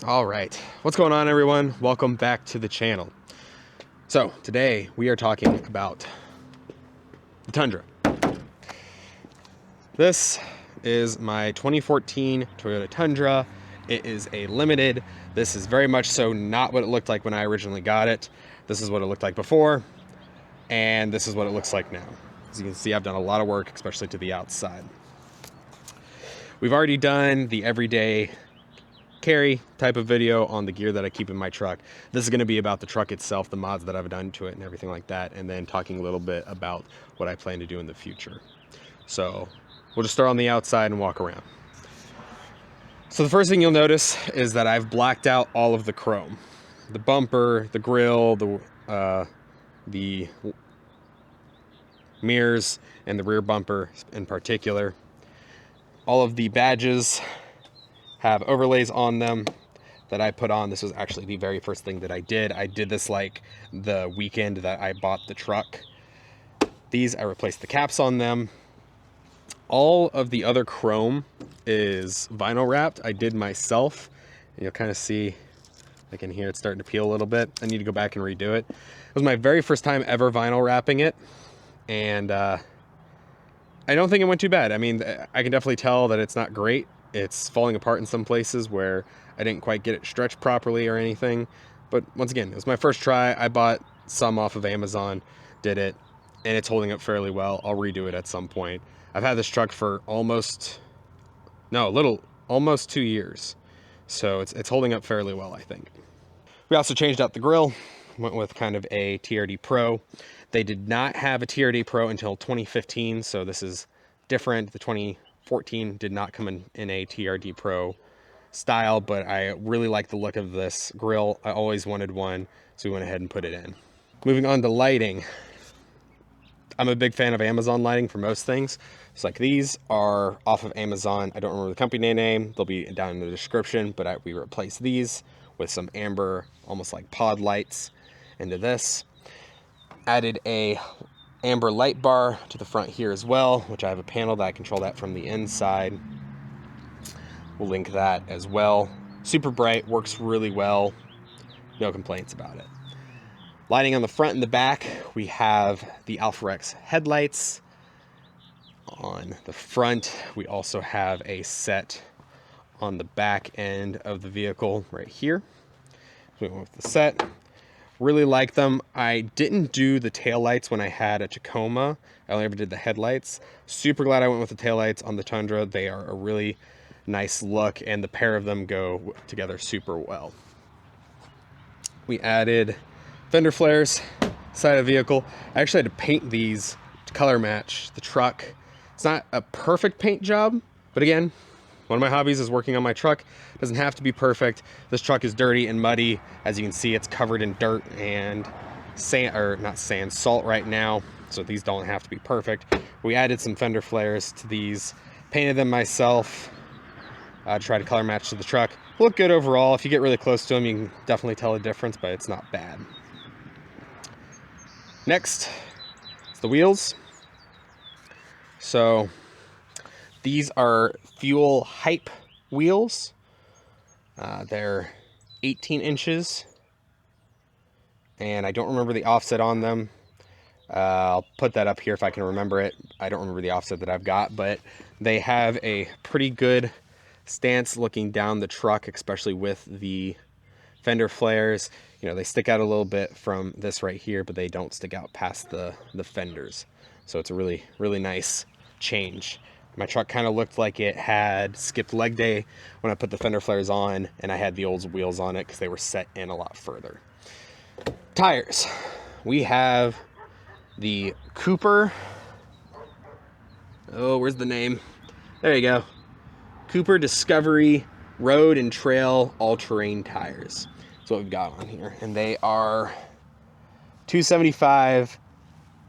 All right, what's going on, everyone? Welcome back to the channel. So today we are talking about the Tundra. This is my 2014 Toyota Tundra. It is a limited. This is very much so not what it looked like when I originally got it. This is what it looked like before, and this is what it looks like now. As you can see, I've done a lot of work, especially to the outside. We've already done the everyday carry type of video on the gear that I keep in my truck. This is going to be about the truck itself, the mods that I've done to it and everything like that, and then talking a little bit about what I plan to do in the future. So we'll just start on the outside and walk around. So the first thing you'll notice is that I've blacked out all of the chrome. The bumper, the grill, the mirrors, and the rear bumper in particular. All of the badges have overlays on them that I put on. This was actually the very first thing that I did. I did this like the weekend that I bought the truck. These, I replaced the caps on them. All of the other chrome is vinyl wrapped. I did myself. And you'll kind of see, like in here, it's starting to peel a little bit. I need to go back and redo it. It was my very first time ever vinyl wrapping it. And I don't think it went too bad. I mean, I can definitely tell that it's not great. It's falling apart in some places where I didn't quite get it stretched properly or anything. But once again, it was my first try. I bought some off of Amazon, did it, and it's holding up fairly well. I'll redo it at some point. I've had this truck for almost 2 years. So it's holding up fairly well, I think. We also changed out the grill, went with kind of a TRD Pro. They did not have a TRD Pro until 2015, so this is different. The 2014 did not come in a TRD Pro style, but I really like the look of this grill. I always wanted one, so we went ahead and put it in. Moving on to lighting. I'm a big fan of Amazon lighting for most things. So like these are off of Amazon. I don't remember the company name. They'll be down in the description, but we replaced these with some amber, almost like pod lights into this. Added a amber light bar to the front here as well, which I have a panel that I control that from the inside. We'll link that as well. Super bright, works really well. No complaints about it. Lighting on the front and the back, we have the Alpha X headlights. On the front, we also have a set on the back end of the vehicle right here. So we went with the set. Really like them. I didn't do the taillights when I had a Tacoma. I only ever did the headlights. Super glad I went with the taillights on the Tundra. They are a really nice look, and the pair of them go together super well. We added fender flares, side of the vehicle. I actually had to paint these to color match the truck. It's not a perfect paint job, but again, one of my hobbies is working on my truck. It doesn't have to be perfect. This truck is dirty and muddy. As you can see, it's covered in dirt and sand, or not sand, salt right now. So these don't have to be perfect. We added some fender flares to these, painted them myself, try to color match to the truck. Look good overall. If you get really close to them, you can definitely tell the difference, but it's not bad. Next, it's the wheels. So these are Fuel Hype wheels. They're 18 inches, and I don't remember the offset on them. I'll put that up here if I can remember it. I don't remember the offset that I've got, but they have a pretty good stance looking down the truck, especially with the fender flares. You know, they stick out a little bit from this right here, but they don't stick out past the fenders. So it's a really, really nice change. My truck kind of looked like it had skipped leg day when I put the fender flares on, and I had the old wheels on it because they were set in a lot further. Tires. We have the Cooper. Oh, where's the name? There you go. Cooper Discovery Road and Trail All-Terrain Tires. That's what we've got on here. And they are 275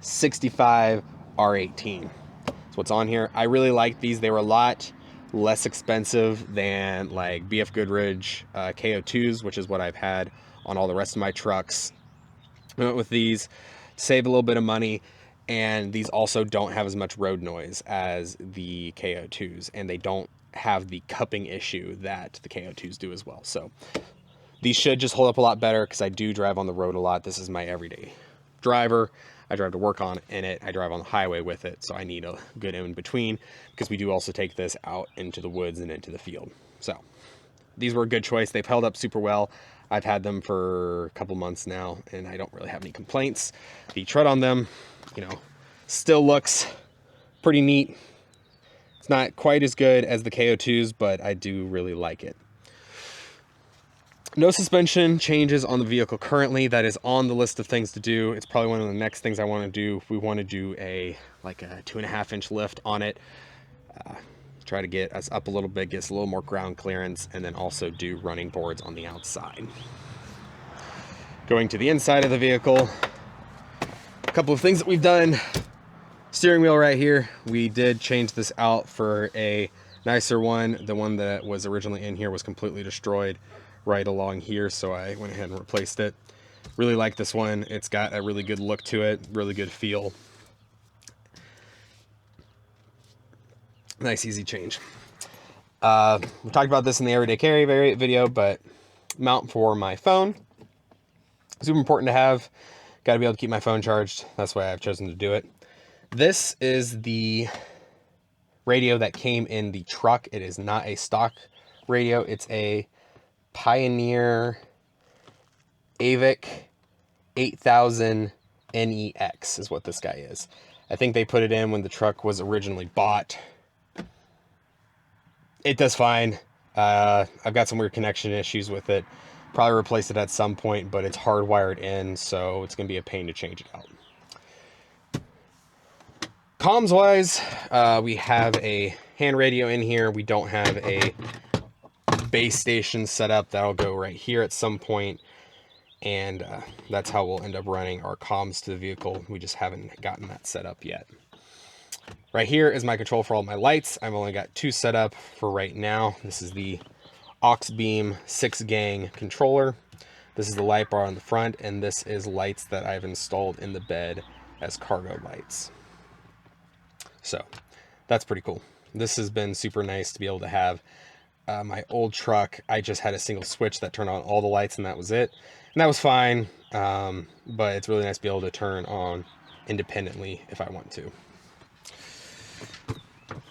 65 R18. That's what's on here. I really like these. They were a lot less expensive than like BF Goodrich KO2s, which is what I've had on all the rest of my trucks. I went with these, save a little bit of money, and these also don't have as much road noise as the KO2s, and they don't have the cupping issue that the KO2s do as well. So these should just hold up a lot better because I do drive on the road a lot. This is my everyday driver. I drive to work on in it. I drive on the highway with it. So I need a good in between because we do also take this out into the woods and into the field. So these were a good choice. They've held up super well. I've had them for a couple months now and I don't really have any complaints. The tread on them, you know, still looks pretty neat. It's not quite as good as the KO2s, but I do really like it. No suspension changes on the vehicle currently. That is on the list of things to do. It's probably one of the next things I want to do. We want to do a 2.5-inch lift on it. Try to get us up a little bit, get us a little more ground clearance, and then also do running boards on the outside. Going to the inside of the vehicle, a couple of things that we've done. Steering wheel right here. We did change this out for a nicer one. The one that was originally in here was completely destroyed right along here, so I went ahead and replaced it. Really like this one. It's got a really good look to it, really good feel. Nice easy change. We talked about this in the everyday carry video, but mount for my phone, super important to have. Got to be able to keep my phone charged. That's why I've chosen to do it. This is the radio that came in the truck. It is not a stock radio. It's a Pioneer AVIC 8000 NEX is what this guy is. I think they put it in when the truck was originally bought. It does fine. I've got some weird connection issues with it. Probably replace it at some point, but it's hardwired in, so it's going to be a pain to change it out. Comms wise, we have a hand radio in here. We don't have a base station set up. That'll go right here at some point, and that's how we'll end up running our comms to the vehicle. We just haven't gotten that set up yet. Right here is my control for all my lights. I've only got 2 set up for right now. This is the aux beam 6-gang controller. This is the light bar on the front, and this is lights that I've installed in the bed as cargo lights. So that's pretty cool. This has been super nice to be able to have. My old truck, I just had a single switch that turned on all the lights and that was it. And that was fine, but it's really nice to be able to turn on independently if I want to.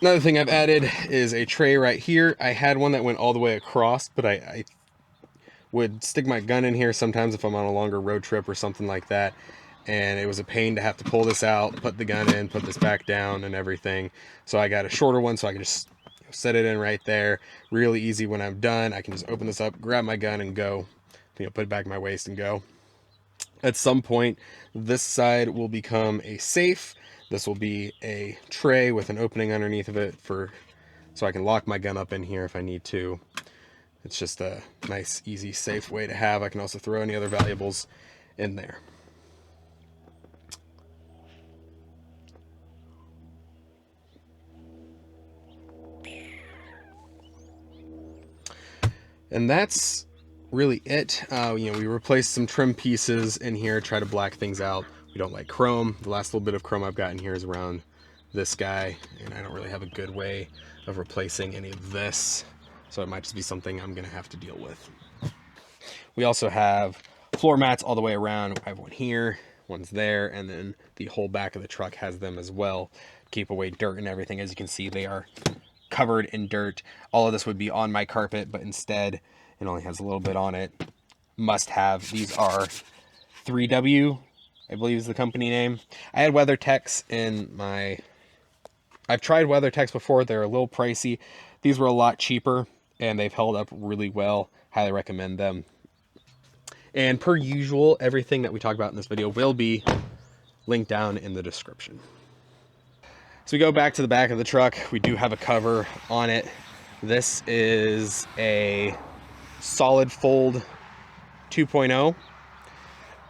Another thing I've added is a tray right here. I had one that went all the way across, but I would stick my gun in here sometimes if I'm on a longer road trip or something like that. And it was a pain to have to pull this out, put the gun in, put this back down and everything. So I got a shorter one so I can just set it in right there. Really easy. When I'm done, I can just open this up, grab my gun and go, put it back in my waist and go. At some point, this side will become a safe. This will be a tray with an opening underneath of it so I can lock my gun up in here if I need to. It's just a nice, easy, safe way to have. I can also throw any other valuables in there. And that's really it. We replaced some trim pieces in here, try to black things out. We don't like chrome. The last little bit of chrome I've got in here is around this guy, and I don't really have a good way of replacing any of this. So it might just be something I'm gonna have to deal with. We also have floor mats all the way around. I have one here, one's there, and then the whole back of the truck has them as well. Keep away dirt and everything. As you can see, they are covered in dirt. All of this would be on my carpet, but instead it only has a little bit on it. Must have. These are 3W, I believe is the company name. I had WeatherTechs in my... I've tried WeatherTechs before. They're a little pricey. These were a lot cheaper, and they've held up really well. Highly recommend them. And per usual, everything that we talk about in this video will be linked down in the description. So we go back to the back of the truck. We do have a cover on it. This is a Solid Fold 2.0.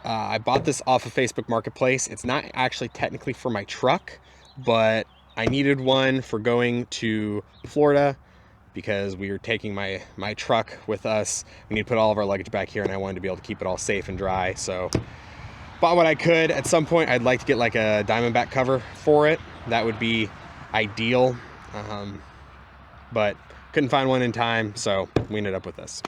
I bought this off of Facebook Marketplace. It's not actually technically for my truck, but I needed one for going to Florida because we were taking my truck with us. We need to put all of our luggage back here, and I wanted to be able to keep it all safe and dry. So bought what I could. At some point, I'd like to get like a Diamondback cover for it. That would be ideal. But Couldn't find one in time, so we ended up with this.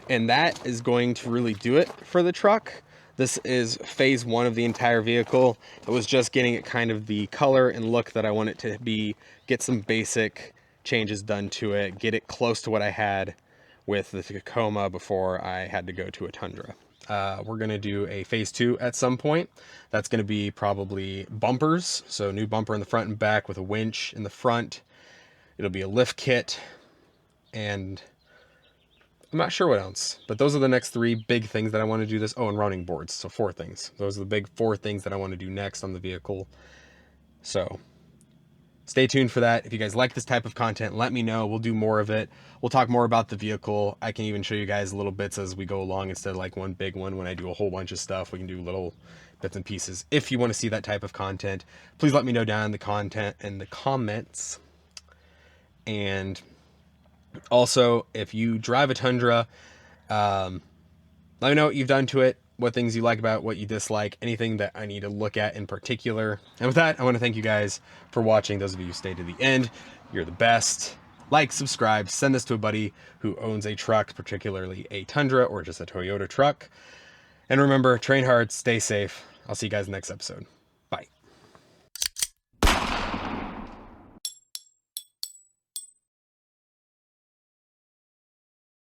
And that is going to really do it for the truck. This is phase one of the entire vehicle. It was just getting it kind of the color and look that I want it to be, get some basic changes done to it, get it close to what I had with the Tacoma before I had to go to a Tundra. We're gonna do a phase two at some point. That's gonna be probably bumpers. So new bumper in the front and back with a winch in the front. It'll be a lift kit, and I'm not sure what else, but those are the next three big things that I want to do this. Oh, and running boards. So 4 things. Those are the big 4 things that I want to do next on the vehicle. So stay tuned for that. If you guys like this type of content, let me know. We'll do more of it. We'll talk more about the vehicle. I can even show you guys little bits as we go along instead of like one big one. When I do a whole bunch of stuff, we can do little bits and pieces. If you want to see that type of content, please let me know down in the comments. And also, if you drive a Tundra, let me know what you've done to it, what things you like about it, what you dislike, anything that I need to look at in particular. And with that, I want to thank you guys for watching. Those of you who stayed to the end, you're the best. Like, subscribe, send this to a buddy who owns a truck, particularly a Tundra or just a Toyota truck. And remember, train hard, stay safe. I'll see you guys in the next episode.